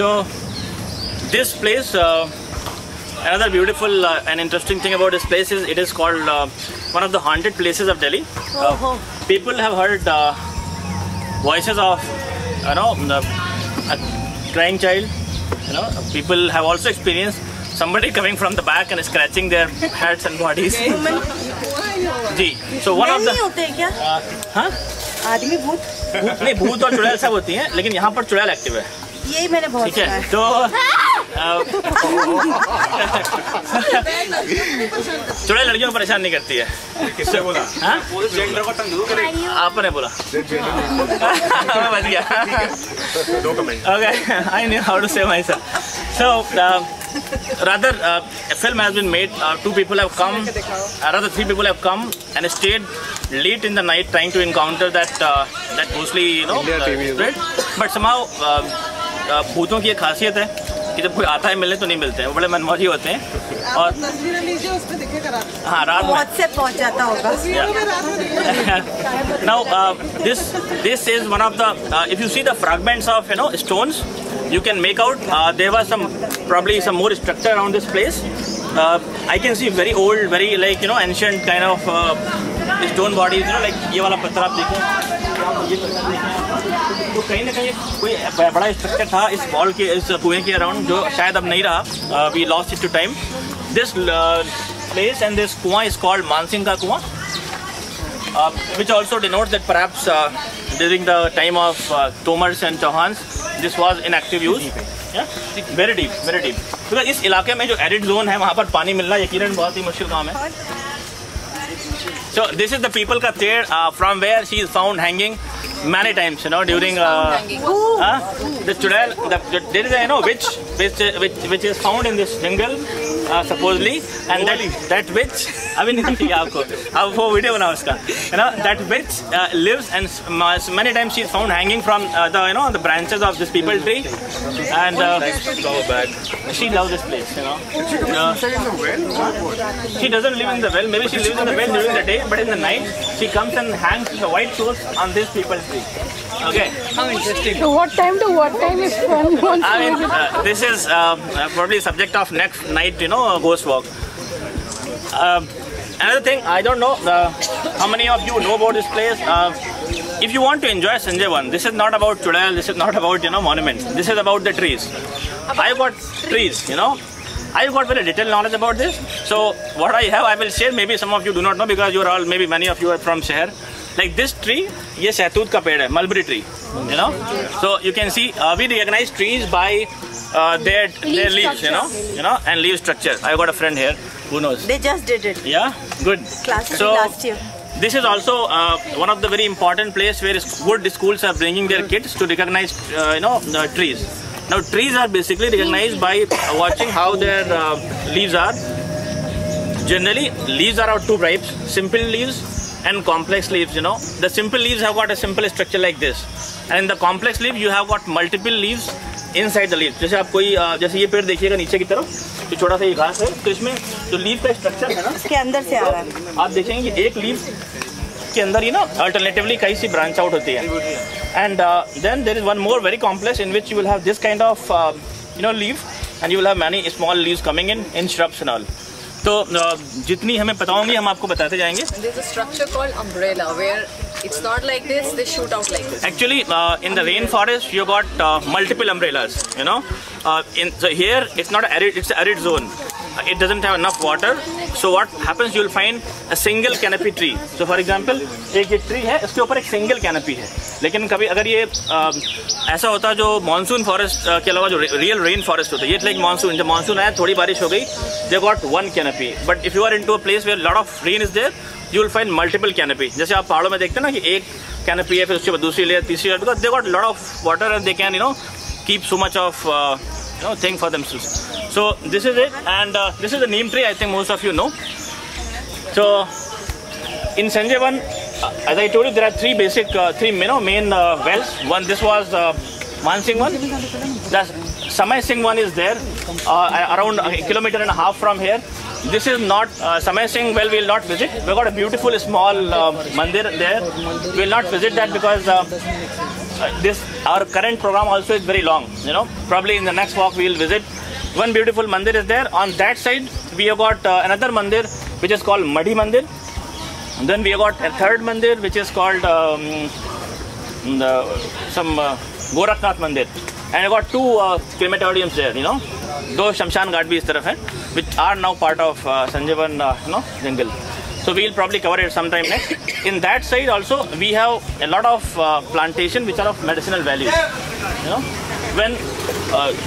So this place, another beautiful and interesting thing about this place is it is called one of the haunted places of Delhi. People have heard voices of, you know, a crying child. You know, people have also experienced somebody coming from the back and scratching their heads and bodies. Ji, so one of the हाँ आदमी भूत नहीं, भूत और चुड़ैल सब होती हैं, लेकिन यहाँ पर चुड़ैल एक्टिव है. यही मैंने बहुत ठीक है. तो चुड़ैल लड़कियों को परेशान नहीं करती है. किसने बोला? हाँ, आपने बोला. बच गया. Okay, I knew how to save myself. So rather, a film has been made. Two people have come, rather 3 people have come and stayed late in the night trying to encounter that ghostly, you know, spirit. But somehow भूतों की एक खासियत है कि जब कोई आता है मिलने तो नहीं मिलते हैं, वो बड़े मनमौजी होते हैं. और हाँ, रात में बहुत से पहुंच जाता होगा. Now this is one of the if you see the fragments of, you know, stones, you can make out there was probably some more structure around this place. I can see very old, very, like, you know, ancient kind of stone bodies, you know, like ये वाला पत्थर आप देखो, ये पत्थर देखो, तो कहीं ना कहीं कोई बड़ा स्ट्रक्चर था इस वॉल के, इस कुएं के अराउंड, जो शायद अब नहीं रहा. We lost it to time. This place and this Kuaan is called Maan Singh ka Kuaan, which also denotes that perhaps during the time of Tomars and Chauhans, this was in active use. Yeah? Very deep, very deep. Because इस इलाके में जो arid zone है, वहाँ पर पानी मिलना यकीनन बहुत ही मुश्किल काम है. So this is the people ka ted, from where she is found hanging many times, you know, during the chudal. There is a, you know, witch which is found in this jungle, supposedly, and that witch, अभी नहीं दिखेगी आपको, आप वो video बनाओ उसका, you know, that witch lives, and many times she is found hanging from the, you know, the branches of this people tree, and she loves this place, you know. She doesn't live in the well, maybe she lives in the well during the day, but in the night she comes and hangs the white clothes on this people tree. Okay. How interesting. So what time to what time is fun? I mean, this is probably subject of next night, you know, ghost walk. Another thing, I don't know how many of you know about this place. If you want to enjoy Sanjay one, this is not about chudal, this is not about, you know, monuments. This is about the trees. I've got trees, you know. I've got very detailed knowledge about this. So what I have, I will share. Maybe some of you do not know because you are all, maybe many of you are from Shahar. Like this tree, ये शहतूत का पेड़ है, mulberry tree, you know. So you can see we recognize trees by their leaves, you know, and leaf structure. I got a friend here who knows. They just did it. Yeah, good. So last year. This is also one of the very important place where good schools are bringing their kids to recognize, you know, trees. Now trees are basically recognized by watching how their leaves are. Generally, leaves are of 2 types: simple leaves and complex leaves. You know, the simple leaves have got a simple structure like this, and in the complex leaf you have got multiple leaves inside the leaf. जैसे आप कोई जैसे ये पेड़ देखिएगा नीचे की तरफ, तो छोटा सा ये घास है, तो इसमें जो लीफ का स्ट्रक्चर है ना, इसके अंदर से आ रहा है. आप देखेंगे कि एक लीफ के अंदर ही ना अल्टरनेटिवली कई सी ब्रांच आउट होती है. And then there is one more very complex in which you will have this kind of you know, leaf, and you will have many small leaves coming in shrubs and all. तो जितनी हमें पता होंगी हम आपको बताते जाएंगे. There's a structure called umbrella where it's not like this, they shoot out like this. Actually, in the rainforest you got multiple umbrellas, you know. So here it's not arid, it's an arid zone. It doesn't have enough water. So what happens, you will find a single canopy tree. So for example, एक ये tree है, इसके ऊपर एक single canopy है. लेकिन कभी अगर ये ऐसा होता जो monsoon forest के अलावा जो real rain forest होता है, ये like monsoon, जब monsoon आया थोड़ी बारिश हो गई, they got one canopy. But if you are into a place where lot of rain is there, you will find multiple canopy. जैसे आप पहाड़ों में देखते हैं ना कि एक canopy है, फिर उसके बाद दूसरी layer, तीसरी layer, because they got lot of water and they can, you know, keep so much of you know, thing for themselves. So this is it, and this is the neem tree. I think most of you know. So in Sanjay one, as I told you, there are three basic, main wells. One, this was Maan Singh one. The Samay Singh one is there, around 1.5 kilometers from here. This is not Samay Singh well. We will not visit. We got a beautiful small mandir there. We will not visit that because this our current program also is very long. You know, probably in the next walk we will visit. One beautiful mandir is there. On that side, we have got another mandir which is called Madhi Mandir. And then we have got a third mandir which is called Gorakhnath Mandir. And I got two crematoriums there. You know, those Shamshan Ghat bhi is taraf hai, which are now part of Sanjay jungle. So we will probably cover it sometime next. In that side also, we have a lot of plantation which are of medicinal value. You know, when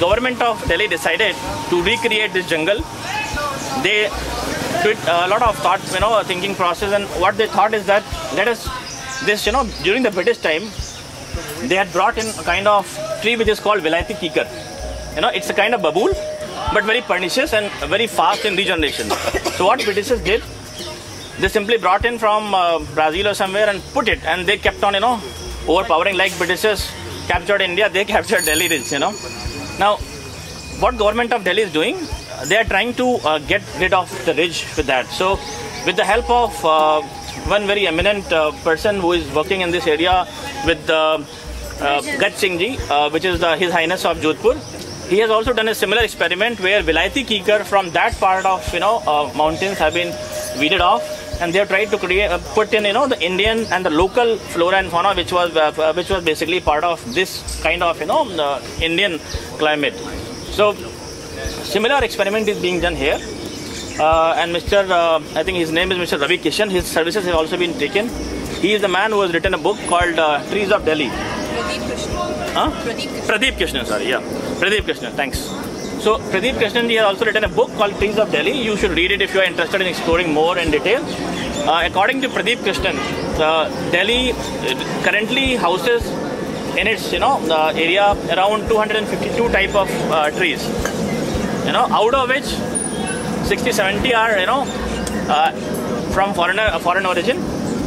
government of Delhi decided to recreate this jungle, they did a lot of thought, thinking process, and what they thought is that during the British time, they had brought in a kind of tree which is called Vilayati Kikar. You know, it's a kind of babool, but very pernicious and very fast in regeneration. So what Britishers did, they simply brought in from Brazil or somewhere and put it, and they kept on, overpowering. Like Britishers captured India, they captured Delhi ridge, Now, what government of Delhi is doing, they are trying to get rid of the ridge with that. So, with the help of one very eminent person who is working in this area with Gaj Singh ji, which is His Highness of Jodhpur, he has also done a similar experiment where Vilayati Kikar from that part of mountains have been weeded off, and they have tried to put in the Indian and the local flora and fauna which was basically part of this kind of Indian climate. So similar experiment is being done here, and I think his name is Mr. Ravi Kishan. His services have also been taken. He is the man who has written a book called Trees of Delhi. Pradeep Krishnan, sorry, yeah. Pradeep Krishnan, thanks. So Pradeep Krishnan has also written a book called Trees of Delhi. You should read it if you are interested in exploring more in detail. According to Pradeep Krishnan, Delhi currently houses in its area around 252 type of trees. Out of which 60-70 are from foreign origin,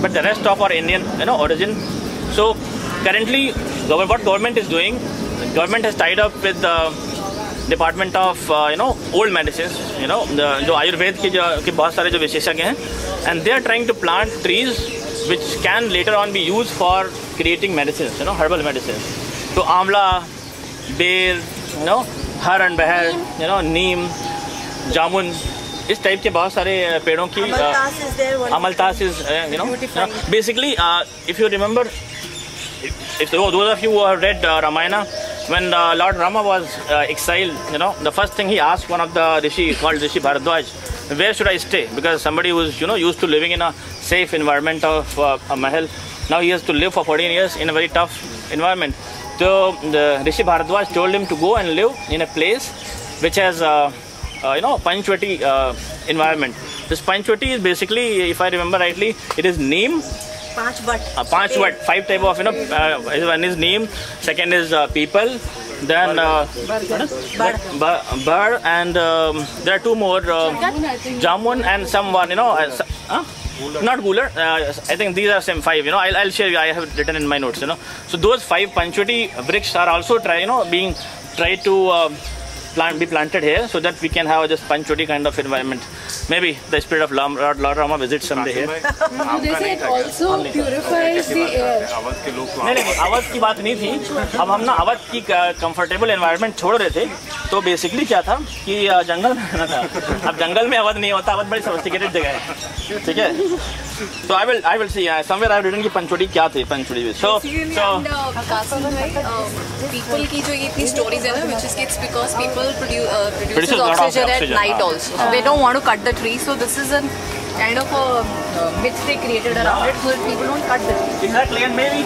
but the rest of are Indian origin. So currently, what government is doing, government has tied up with the Department of old medicines, जो आयुर्वेद के बहुत सारे जो विशेषज्ञ हैं, and they are trying to plant trees which can later on be used for creating medicines, herbal medicines. So आंवला, बेर, her and बहर, नीम, जामुन, इस टाइप के बहुत सारे पेड़ों की अमलतास is basically if you remember, if those of you who have read Ramayana, when Lord Rama was exiled, the first thing he asked one of the rishi called Rishi Bharadwaj, where should I stay? Because somebody who's used to living in a safe environment of a mahal, now he has to live for 14 years in a very tough environment. So the Rishi Bharadwaj told him to go and live in a place which has Panchvati environment. This Panchvati is basically, if I remember rightly, it is neem. Panch Vat, 5 type of one is neem, second is people, then bur, and there are two more, jamun and someone not cooler. I think these are same 5. I'll share you. I have written in my notes. So those 5 Panchvati bricks are also being tried to be planted here, so that we can have just Panchvati kind of environment. Maybe the spirit of Lord Rama visits someday here. They say it also purifies the air. नहीं आवाज़ की बात नहीं थी. अब हम ना आवाज़ की कंफर्टेबल एनवायरनमेंट छोड़ रहे थे, तो बेसिकली क्या था कि जंगल में रहना था. अब जंगल में आवाज़ नहीं होता, आवाज़ बड़ी सोफिस्टिकेटेड जगह है, ठीक है. So I will see. Somewhere I have written कि पंचवटी क्या थी, पंचवटी. So people की जो ये इतनी stories है ना, which is it's because people produces oxygen at night also. So they don't want to cut the tree. So this is a kind of a myth they created around it, so that people don't cut the tree. Exactly, and maybe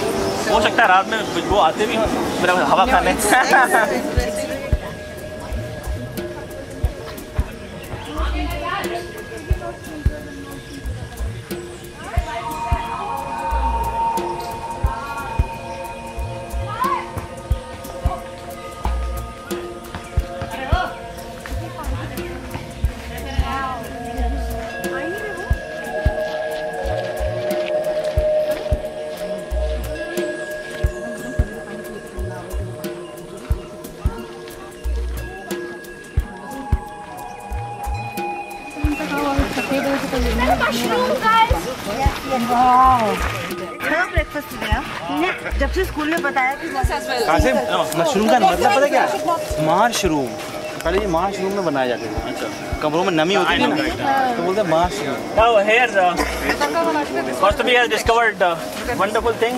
हो सकता है रात में वो आते भी हों मेरा हवा खाने. Wow. No breakfast today. जब से स्कूल में बताया कि कासिम, मशरूम का मतलब पता क्या है? मशरूम। पहले ये मशरूम में बनाए जाते थे, कमरों में नमी होती थी ना, तो बोलते mushroom. Now here, Kostabi has discovered wonderful thing.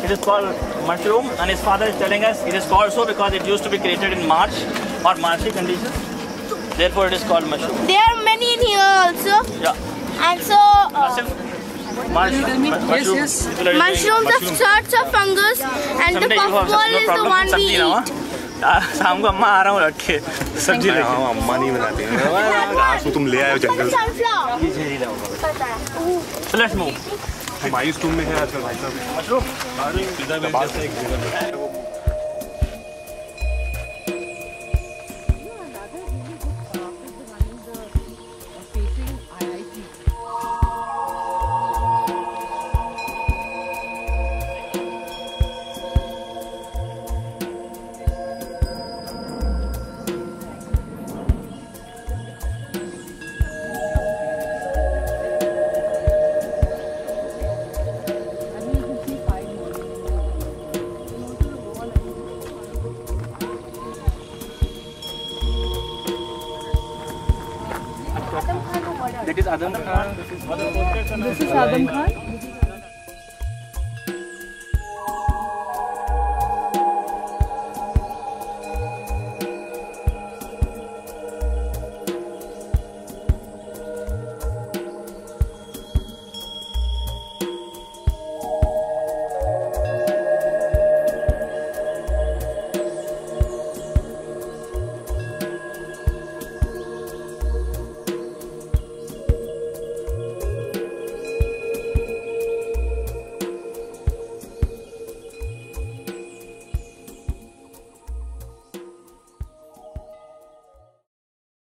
It is called mushroom, and his father is telling us it is called so because it used to be created in marsh or marshy conditions. Therefore, it is called mushroom. There are many in here also. Yeah. And so, mushrooms are sorts of fungus, and the puffball is the one we eat. शाम को अम्मा आ रहा हूँ रख के सब्जी लेके। अम्मा नहीं बनाती है, घास तुम ले आए हो जंगल से। So let's move. मायूस तुम में है आजकल भाई साहब। मशरूम। पिज़्ज़ा बेस जैसा एक जगह है वो। This is Adam Khan.